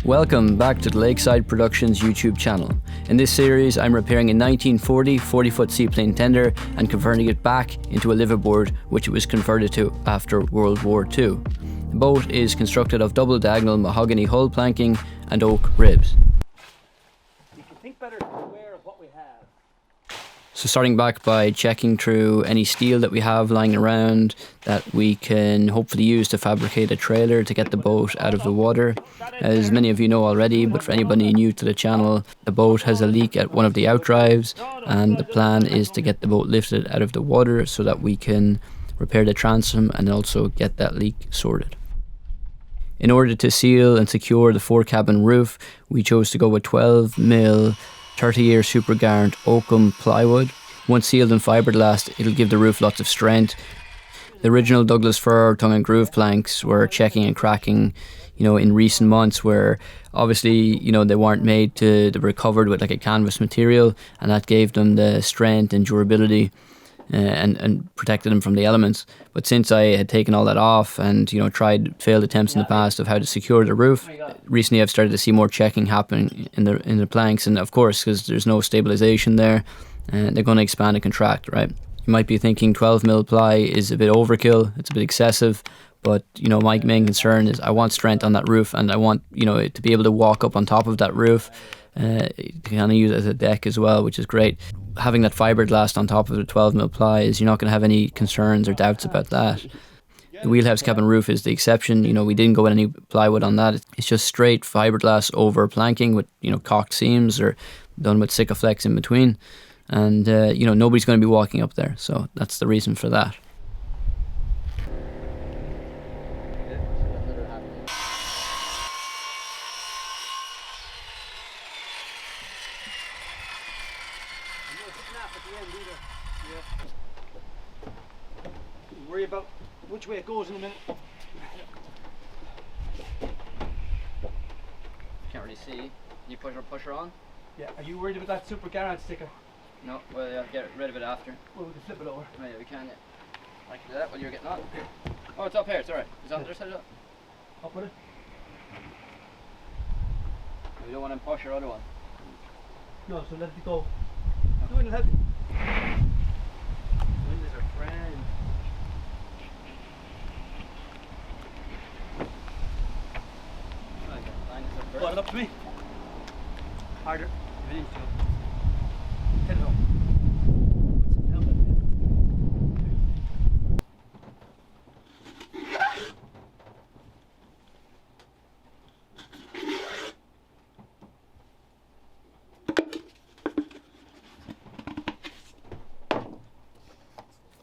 Welcome back to the Lakeside Productions YouTube channel. In this series I'm repairing a 1940 40-foot seaplane tender and converting it back into a liveaboard which it was converted to after World War II. The boat is constructed of double diagonal mahogany hull planking and oak ribs. You can think better aware of what we have. So starting back by checking through any steel that we have lying around that we can hopefully use to fabricate a trailer to get the boat out of the water. As many of you know already, but for anybody new to the channel, the boat has a leak at one of the outdrives and the plan is to get the boat lifted out of the water so that we can repair the transom and also get that leak sorted. In order to seal and secure the forecabin roof, we chose to go with 12mm 30-year super garant oakum plywood. Once sealed in fiberglass, it'll give the roof lots of strength. The original Douglas fir tongue and groove planks were checking and cracking, in recent months, where obviously, they weren't made to be covered with like a canvas material, and that gave them the strength and durability and protected them from the elements. But since I had taken all that off and tried failed attempts in the past of how to secure the roof, recently I've started to see more checking happening in the planks, and of course because there's no stabilization there, they're going to expand and contract, right? You might be thinking 12mm ply is a bit overkill, it's a bit excessive, but my main concern is I want strength on that roof, and I want to be able to walk up on top of that roof, to kind of use it as a deck as well, which is great. Having that fiberglass on top of the 12mm ply is you're not going to have any concerns or doubts about that. The wheelhouse cabin roof is the exception. We didn't go with any plywood on that. It's just straight fiberglass over planking with cocked seams or done with Sikaflex in between, and nobody's going to be walking up there, so that's the reason for that. Worry about which way it goes in a minute. Can't really see. You push her on? Yeah. Are you worried about that super garant sticker? No. Well, yeah, get rid of it after. Well, we can flip it over. Oh, yeah, we can. Yeah. I can do that while you're getting on. Oh, it's up here. It's alright. It's on the other side. Up with it. We don't want to push your other one. No, so let it go. Do it and help you. Wind is our friend. Hold it up to me. Harder. If it is, hit it home.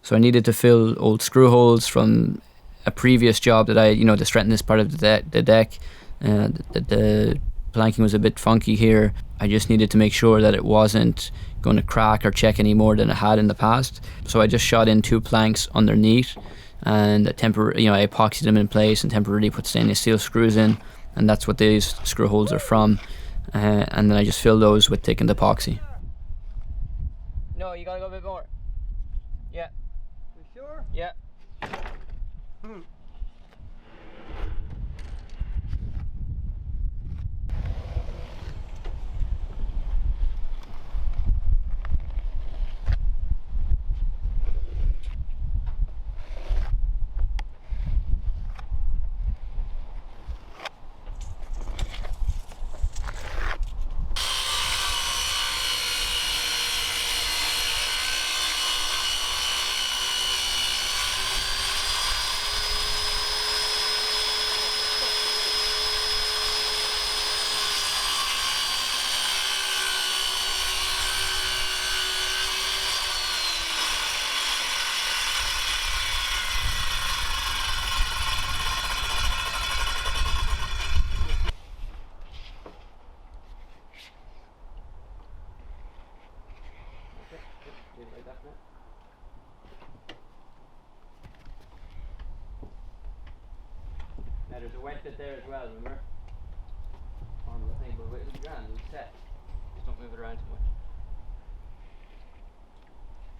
So I needed to fill old screw holes from a previous job that I, to strengthen this part of the deck. The planking was a bit funky here. I just needed to make sure that it wasn't going to crack or check any more than it had in the past. So I just shot in 2 planks underneath and I epoxied them in place and temporarily put stainless steel screws in, and that's what these screw holes are from. And then I just filled those with thickened epoxy. No, you gotta go a bit more. Yeah. You sure? Yeah. Now there's a wet bit there as well, remember? On the thing, but it'll be grand, it'll be set. Just don't move it around too much.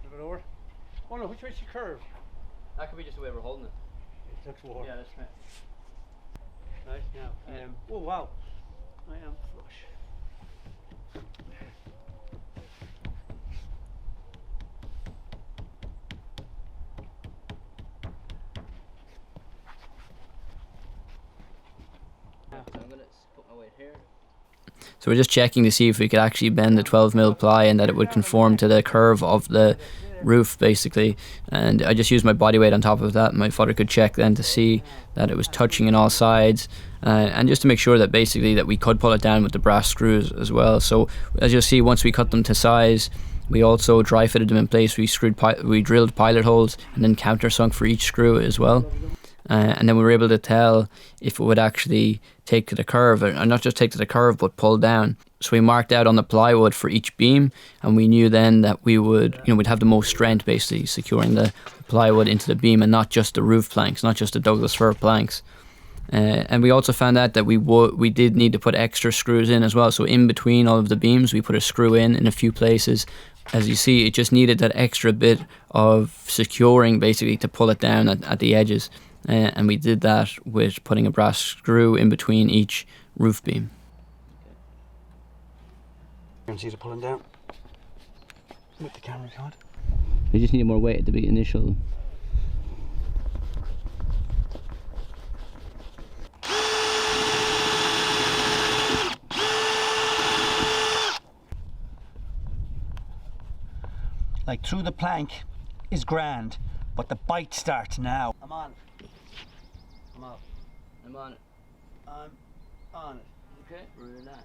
Flip it over. Oh no, which way's she curve? That could be just the way we're holding it. It looks warm. Yeah, that's right. Nice now. Oh wow. I am flush. I'm gonna put my weight here. So we're just checking to see if we could actually bend the 12mm ply and that it would conform to the curve of the roof basically, and I just used my body weight on top of that. My father could check then to see that it was touching in all sides, and just to make sure that basically that we could pull it down with the brass screws as well. So as you'll see, once we cut them to size, we also dry fitted them in place. We drilled pilot holes and then countersunk for each screw as well. And then we were able to tell if it would actually take to the curve, or not just take to the curve but pull down. So we marked out on the plywood for each beam, and we knew then that we would, we'd have the most strength basically securing the plywood into the beam, and not just the roof planks, not just the Douglas fir planks. And we also found out that we did need to put extra screws in as well. So in between all of the beams, we put a screw in a few places. As you see, it just needed that extra bit of securing basically to pull it down at the edges. And we did that with putting a brass screw in between each roof beam. You can see it pulling down with the camera card. We just need more weight at the initial. Like through the plank is grand, but the bite starts now. I'm on. I'm up. I'm on it. I'm on it. Okay, we're in line.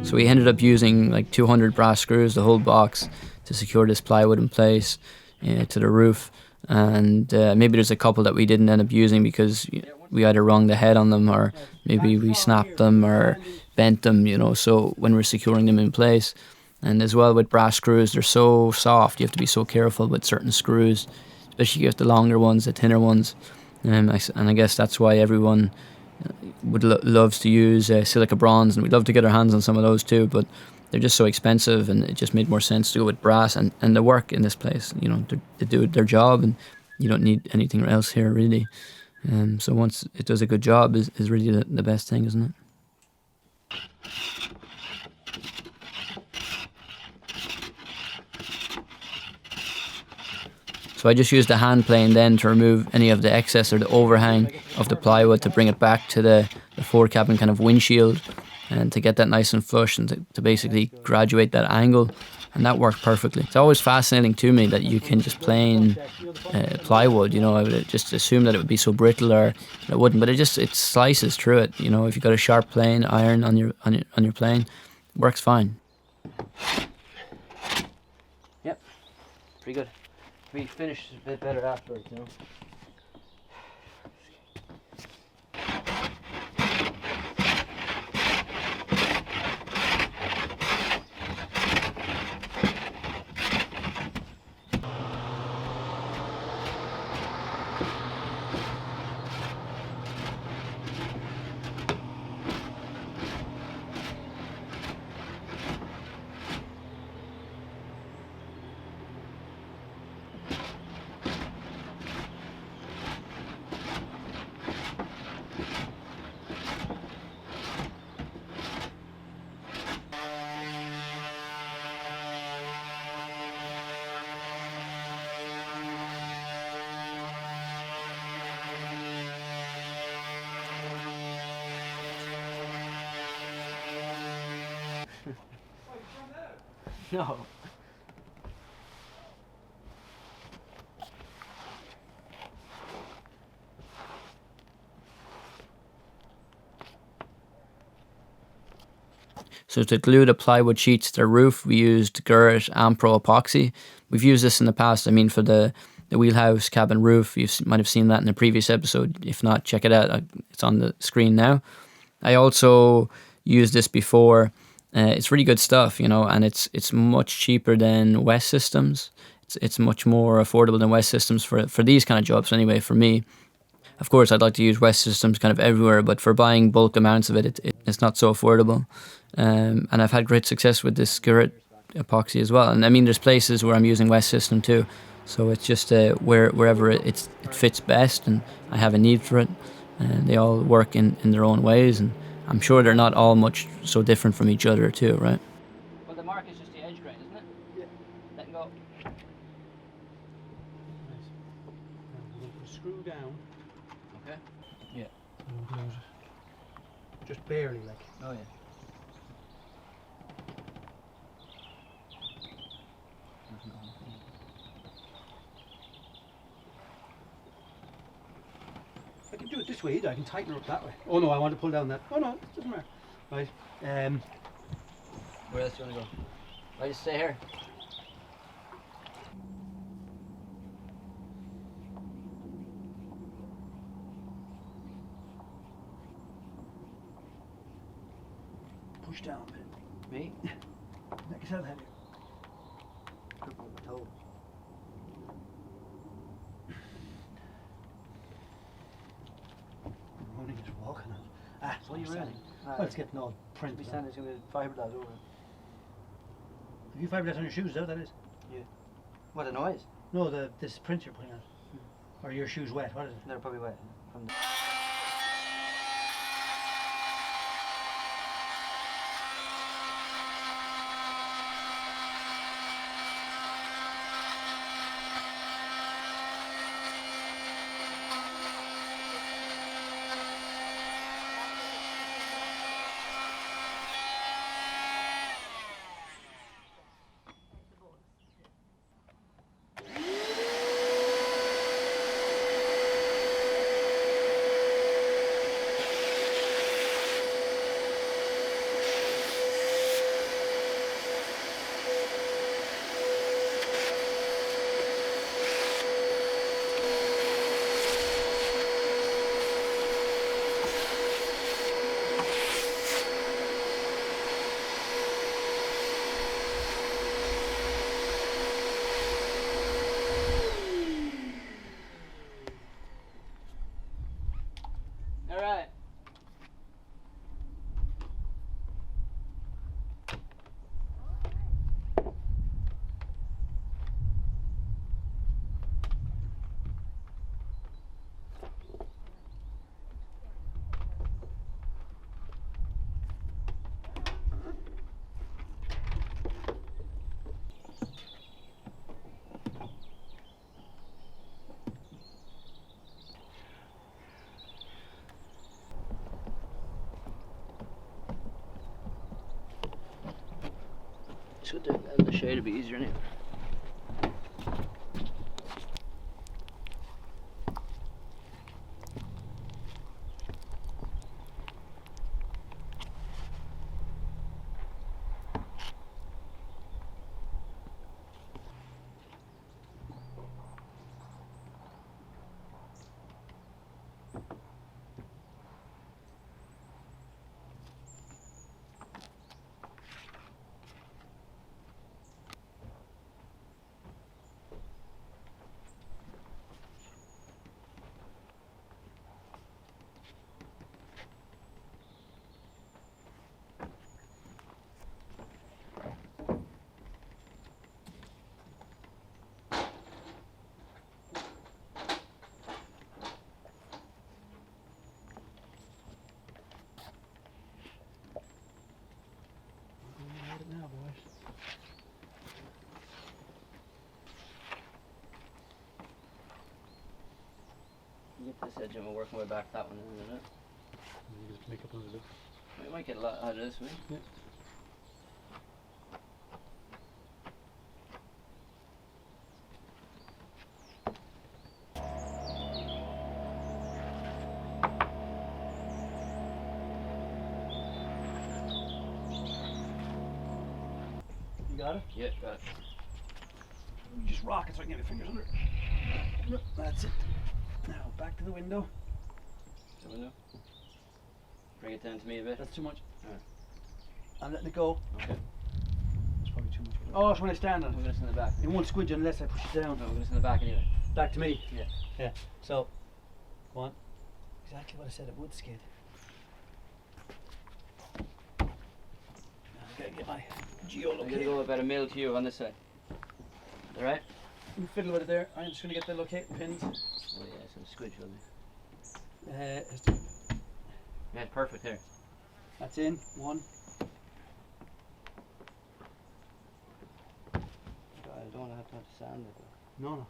So we ended up using like 200 brass screws, the whole box, to secure this plywood in place to the roof. And maybe there's a couple that we didn't end up using because we either wrung the head on them, or maybe we snapped them or bent them, so when we're securing them in place. And as well with brass screws, they're so soft, you have to be so careful with certain screws, especially if the longer ones, the thinner ones. And I guess that's why everyone loves to use silica bronze, and we'd love to get our hands on some of those too, but they're just so expensive, and it just made more sense to go with brass. And they work in this place, they do their job, and you don't need anything else here really. So once it does a good job is really the best thing, isn't it? So I just used the hand plane then to remove any of the excess or the overhang of the plywood to bring it back to the forecabin kind of windshield, and to get that nice and flush, and to basically graduate that angle, and that worked perfectly. It's always fascinating to me that you can just plane plywood. I would just assume that it would be so brittle, or it wouldn't, but it slices through it. If you've got a sharp plane iron on your plane, it works fine. Yep, pretty good. We finished a bit better afterwards, No. So to glue the plywood sheets to the roof, we used Gurit Ampro Epoxy. We've used this in the past. I mean, for the wheelhouse cabin roof, you might have seen that in a previous episode. If not, check it out. It's on the screen now. I also used this before. It's really good stuff, you know, and it's much cheaper than West Systems. It's much more affordable than West Systems for these kind of jobs anyway, for me. Of course, I'd like to use West Systems kind of everywhere, but for buying bulk amounts of it's not so affordable. And I've had great success with this Gurit epoxy as well. And I mean, there's places where I'm using West System too. So it's just wherever it fits best and I have a need for it. And they all work in their own ways. And I'm sure they're not all much so different from each other too, right? Well, the mark is just the edge grain, isn't it? Yeah. Let go. Nice. Now we're going to put a screw down. Okay. Yeah. And we'll close it. Just barely, like. Oh yeah. I can do it this way either. I can tighten her up that way. Oh no, I want to pull down that. Oh no, it doesn't matter. Right. Where else do you want to go? I just stay here. Push down a bit. Me? Make yourself heavy. Grip on my toe. I'm running just walking on it. Ah, What are you running? Well, it's getting all print. Be standing with fiberglass over it. Have you fiberglass on your shoes? Is that what that is? What a noise. No, this print you're putting on. Or your shoes wet? What is it? They're probably wet. From the Alright. Should the shade would be easier now. Now, boys. Get this edge and we'll work my way back that one in a minute. You just make up another look. We might get a lot out of this, we? Yeah. got it? Yeah, got it. Just rock it so I can get my fingers under it. Yep, that's it. Now back to the window. The window. Bring it down to me a bit. That's too much. Alright. I'm letting it go. Okay. It's probably too much. Oh, it's when I stand on We're it. gonna sit in the back. It won't squidge unless I push it down. No, we're gonna sit in the back anyway. Back to me. Yeah. Yeah. So, go on. Exactly what I said it would skid. Now I gotta get my I'm gonna geolocator. go about a mil to you on this side. Alright? You fiddle with it there. I'm just gonna get the locating pins. Oh yeah, it's gonna squidge will be. Yeah, perfect here. That's in. One. I don't want to have to sand it. No, no.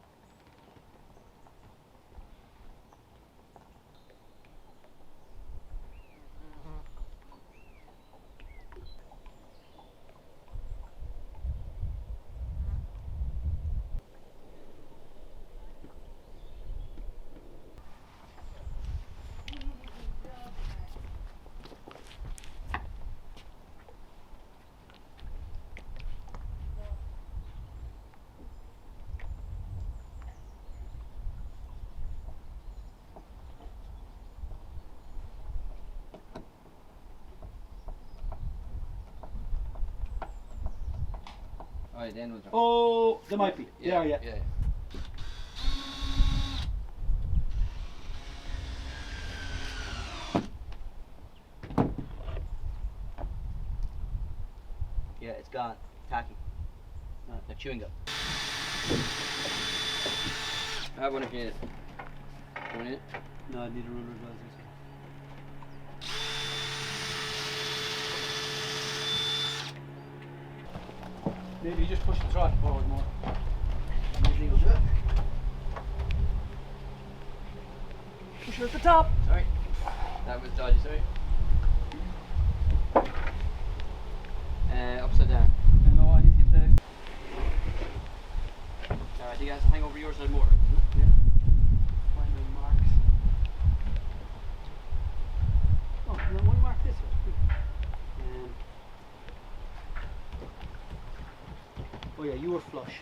Alright, then we'll Oh, there might be. Yeah, Yeah. yeah. Yeah, it's gone. Tacky. Like chewing gum. I have one if you need it. You want it? No, I need a ruler as well. Maybe you just push the throttle forward more. Usually we'll do it. Push it at the top. Sorry. That was dodgy, sorry. Upside down. No, I need to get the. I think it has to hang over your side more. Yeah. Find the marks. Oh, and then one mark this way. Oh yeah, you were flush.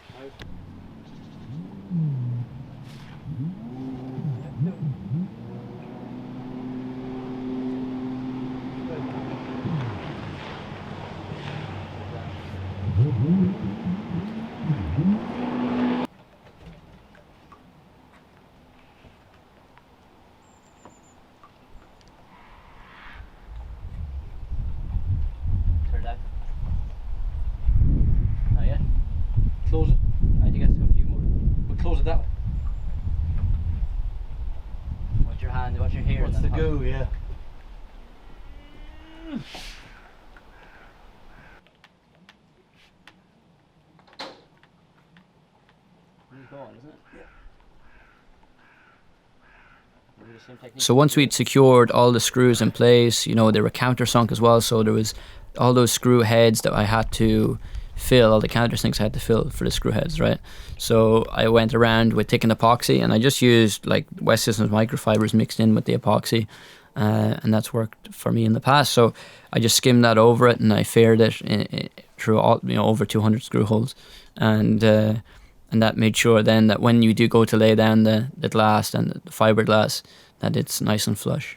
Turn that. Not yet. Close it. I think it has to come to you more. We'll close it that way. Watch your hand, watch your hair. What's the goo? Yeah. Go on, isn't it? Yeah. So once we'd secured all the screws in place, you know, they were countersunk as well, so there was all those screw heads that I had to fill, all the countersinks I had to fill for the screw heads, right? So I went around with thickened epoxy, and I just used like West Systems microfibers mixed in with the epoxy, and that's worked for me in the past. So I just skimmed that over it, and I faired it through all, you know, over 200 screw holes, and that made sure then that when you do go to lay down the glass and the fiberglass, that it's nice and flush.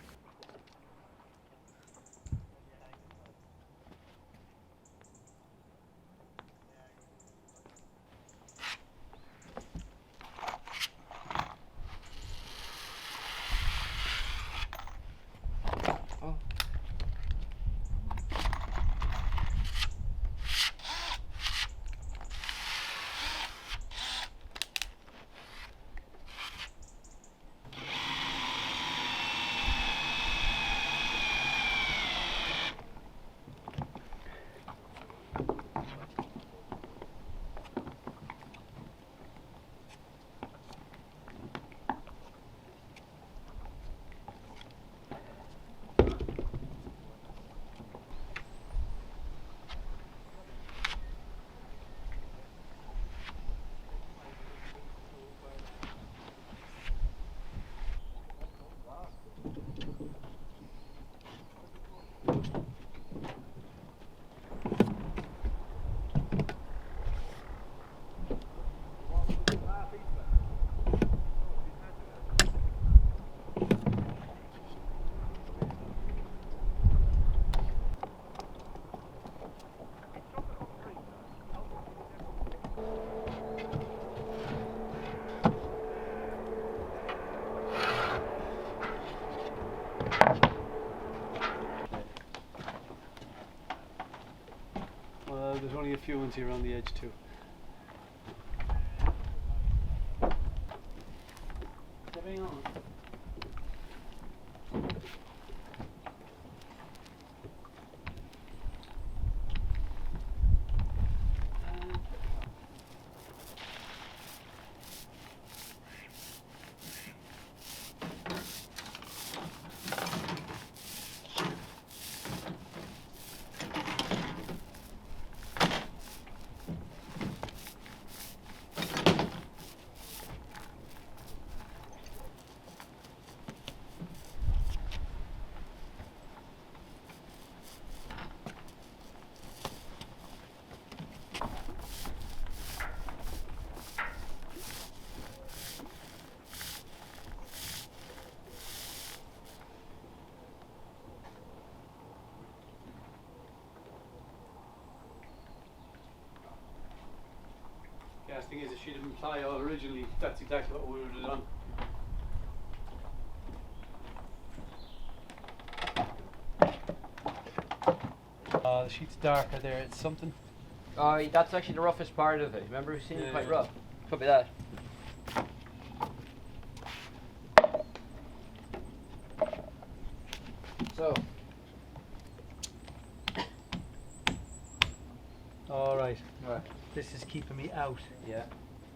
few ones here on the edge too. Hang on. The thing is, if she'd have been plywood originally, that's exactly what we would have done. The sheet's darker there, it's something. Oh, that's actually the roughest part of it. Remember, we've seen it quite rough. Could be that. So. All right. Right. This is keeping me out. Yeah.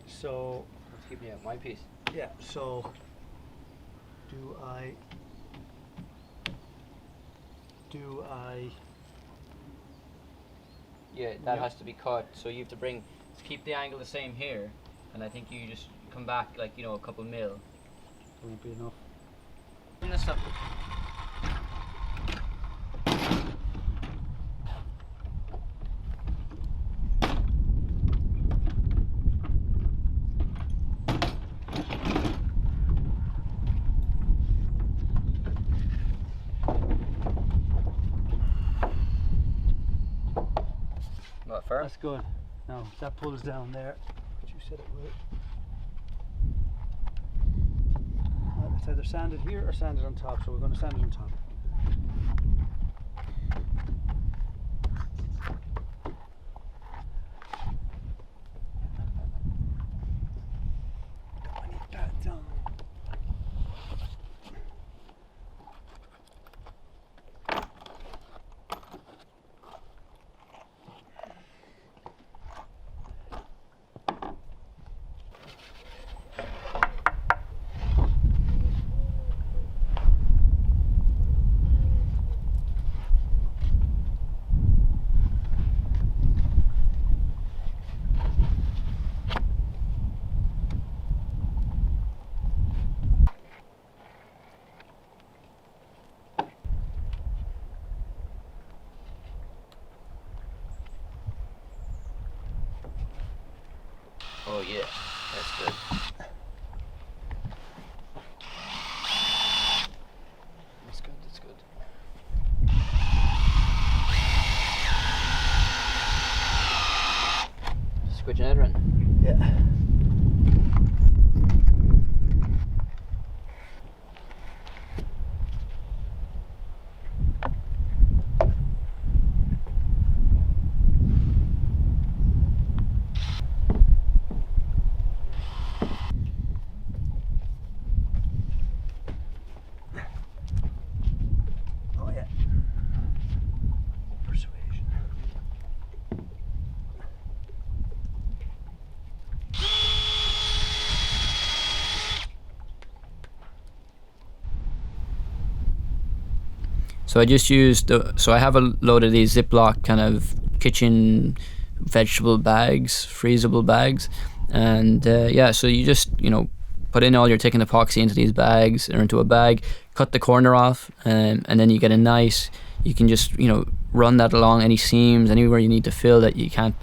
So. Let's keep me out. My piece. Yeah. So. Do I? Yeah, that has to be cut. So you have to keep the angle the same here, and I think you just come back like, you know, a couple mil. Won't be enough. Bring this up. What, firm? That's good. No, that pulls down there. But you said it would. Well, it's either sanded here or sanded on top, so we're going to sand it on top. I need that done. Oh yeah, that's good. That's good, that's good. Switching it around. Yeah. So I just used, so I have a load of these Ziploc kind of kitchen vegetable bags, freezable bags. And yeah, so you just, you know, put in all your thickened epoxy into these bags or into a bag, cut the corner off, and then you get a nice, you can just, you know, run that along any seams, anywhere you need to fill that you can't,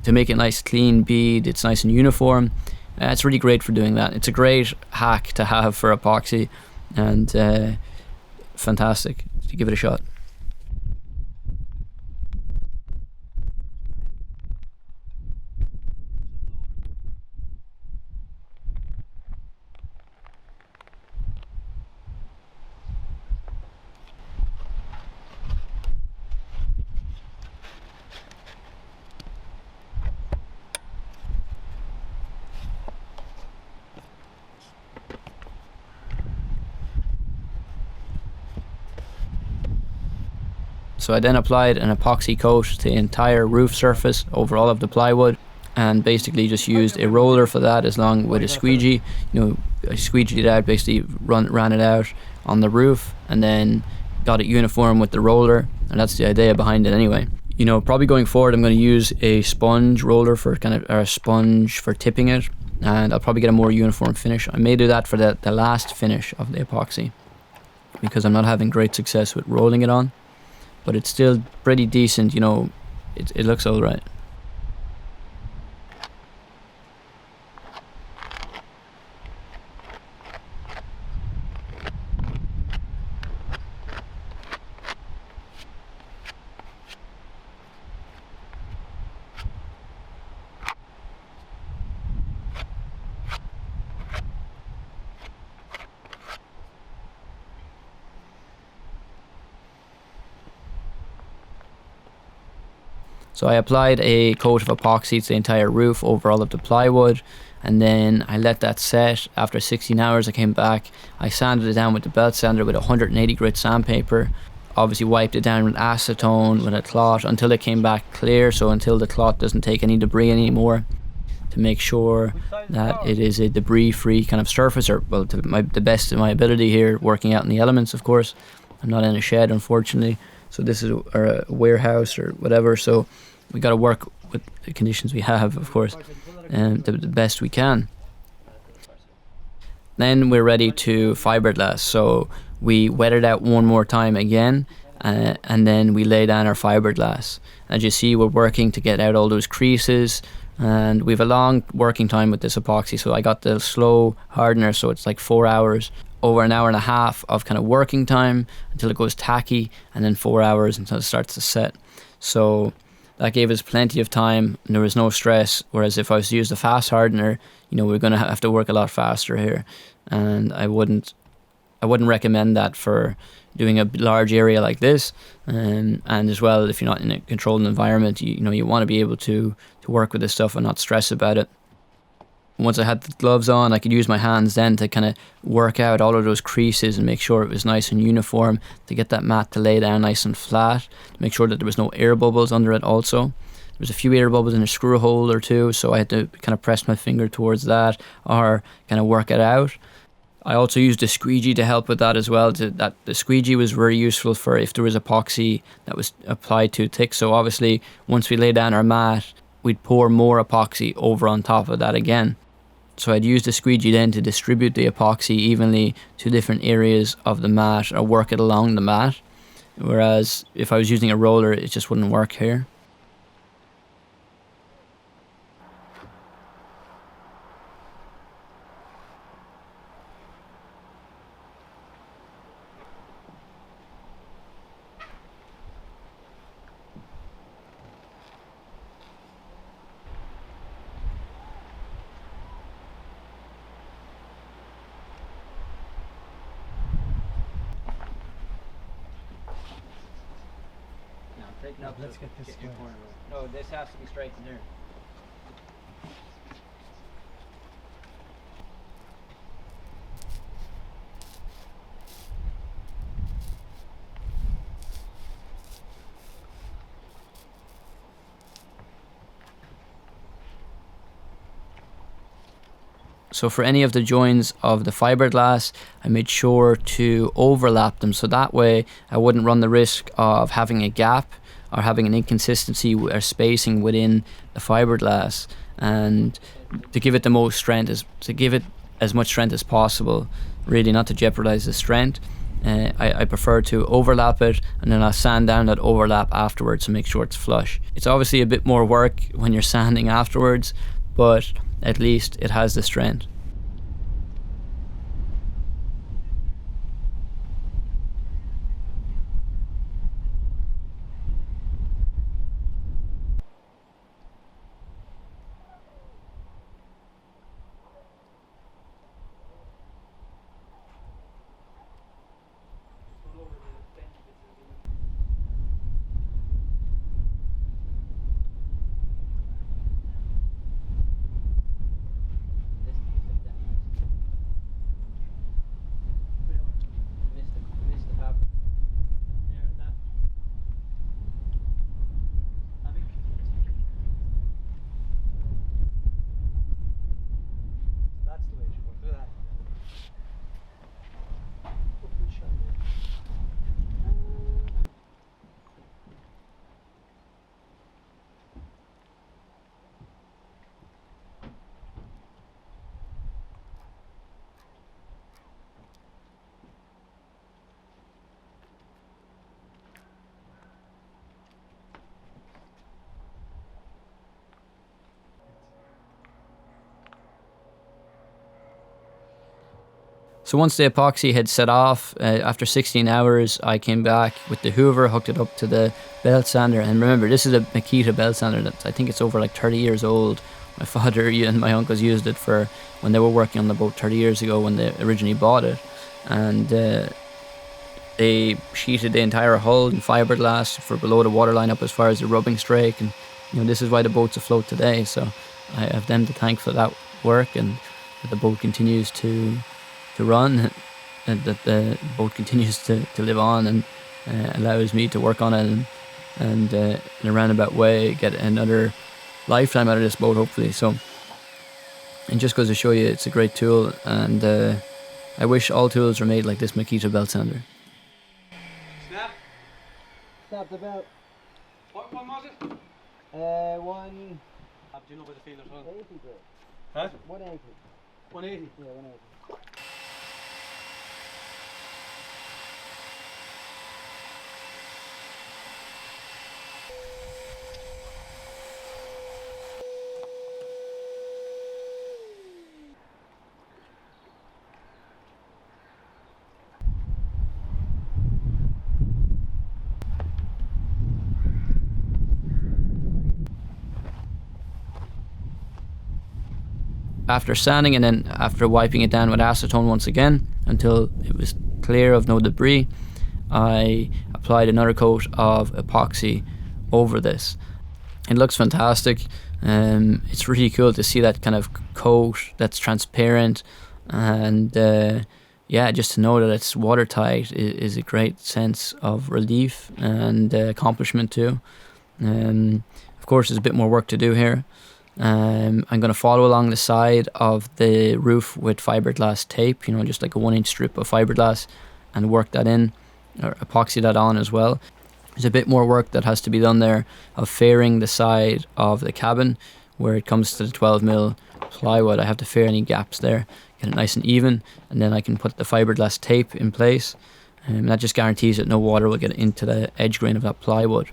to make it nice clean bead, it's nice and uniform. It's really great for doing that. It's a great hack to have for epoxy, and fantastic. To give it a shot. So I then applied an epoxy coat to the entire roof surface over all of the plywood, and basically just used a roller for that, as long with a squeegee. I squeegeed it out, basically ran it out on the roof, and then got it uniform with the roller, and that's the idea behind it anyway. Probably going forward I'm going to use a sponge roller for or a sponge for tipping it, and I'll probably get a more uniform finish. I may do that for the last finish of the epoxy, because I'm not having great success with rolling it on, but it's still pretty decent. It looks alright. So I applied a coat of epoxy to the entire roof over all of the plywood, and then I let that set. After 16 hours I came back, I sanded it down with the belt sander with 180 grit sandpaper, obviously wiped it down with acetone, with a cloth, until it came back clear, so until the cloth doesn't take any debris anymore, to make sure that it is a debris free kind of surface, or well, to the best of my ability here, working out in the elements of course. I'm not in a shed unfortunately, so this is a warehouse or whatever, so we got to work with the conditions we have, of course, and the best we can. Then we're ready to fiberglass, so we wet it out one more time again, and then we lay down our fiberglass. As you see, we're working to get out all those creases, and we have a long working time with this epoxy, so I got the slow hardener, so it's like 4 hours, over an hour and a half of kind of working time until it goes tacky, and then 4 hours until it starts to set. So that gave us plenty of time and there was no stress, whereas if I was to use the fast hardener, we're going to have to work a lot faster here, and I wouldn't recommend that for doing a large area like this, and as well, if you're not in a controlled environment, you want to be able to work with this stuff and not stress about it. Once I had the gloves on, I could use my hands then to kind of work out all of those creases and make sure it was nice and uniform, to get that mat to lay down nice and flat, to make sure that there was no air bubbles under it also. There was a few air bubbles in a screw hole or two, so I had to kind of press my finger towards that or kind of work it out. I also used a squeegee to help with that as well. The squeegee was very useful for if there was epoxy that was applied too thick. So obviously, once we lay down our mat, we'd pour more epoxy over on top of that again. So I'd use the squeegee then to distribute the epoxy evenly to different areas of the mat, or work it along the mat. Whereas if I was using a roller, it just wouldn't work here. Let's get this going. No, this has to be straightened there. So for any of the joins of the fiberglass, I made sure to overlap them, so that way I wouldn't run the risk of having a gap or having an inconsistency or spacing within the fiberglass. And to give it the most strength, to give it as much strength as possible, really not to jeopardize the strength. I prefer to overlap it, and then I'll sand down that overlap afterwards to make sure it's flush. It's obviously a bit more work when you're sanding afterwards, but at least it has the strength. So once the epoxy had set off, after 16 hours, I came back with the hoover, hooked it up to the belt sander. And remember, this is a Makita belt sander that I think it's over like 30 years old. My father and my uncles used it for when they were working on the boat 30 years ago when they originally bought it. And they sheeted the entire hull in fiberglass for below the waterline up as far as the rubbing strake. And this is why the boat's afloat today. So I have them to thank for that work, and that the boat continues to run, and that the boat continues to live on, and allows me to work on it, and in a roundabout way get another lifetime out of this boat, hopefully. So it just goes to show you it's a great tool, and I wish all tools were made like this Makita belt sander. Snap. Snap the belt. What one was it? 180. Do you know by the feel at all? Bro. Huh? 180. 180. Yeah, 180. After sanding and then after wiping it down with acetone once again until it was clear of no debris, I applied another coat of epoxy over this. It looks fantastic. It's really cool to see that kind of coat that's transparent, and yeah, just to know that it's watertight is a great sense of relief and accomplishment too. Of course, there's a bit more work to do here. I'm going to follow along the side of the roof with fiberglass tape, just like a 1-inch strip of fiberglass, and work that in, or epoxy that on as well. There's a bit more work that has to be done there of fairing the side of the cabin where it comes to the 12mm plywood. I have to fair any gaps there, get it nice and even, and then I can put the fiberglass tape in place, and that just guarantees that no water will get into the edge grain of that plywood.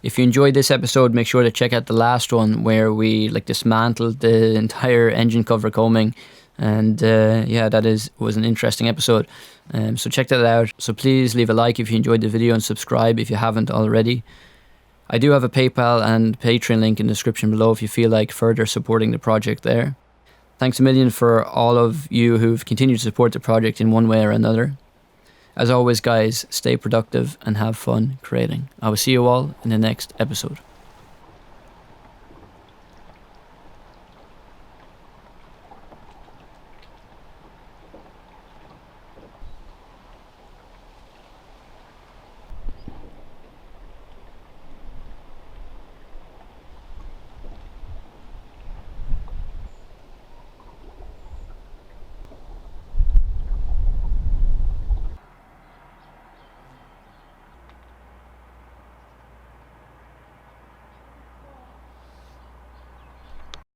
If you enjoyed this episode, make sure to check out the last one where we dismantled the entire engine cover combing, and yeah, was an interesting episode. So check that out. So please leave a like if you enjoyed the video, and subscribe if you haven't already. I do have a PayPal and Patreon link in the description below if you feel like further supporting the project there. Thanks a million for all of you who've continued to support the project in one way or another. As always, guys, stay productive and have fun creating. I will see you all in the next episode.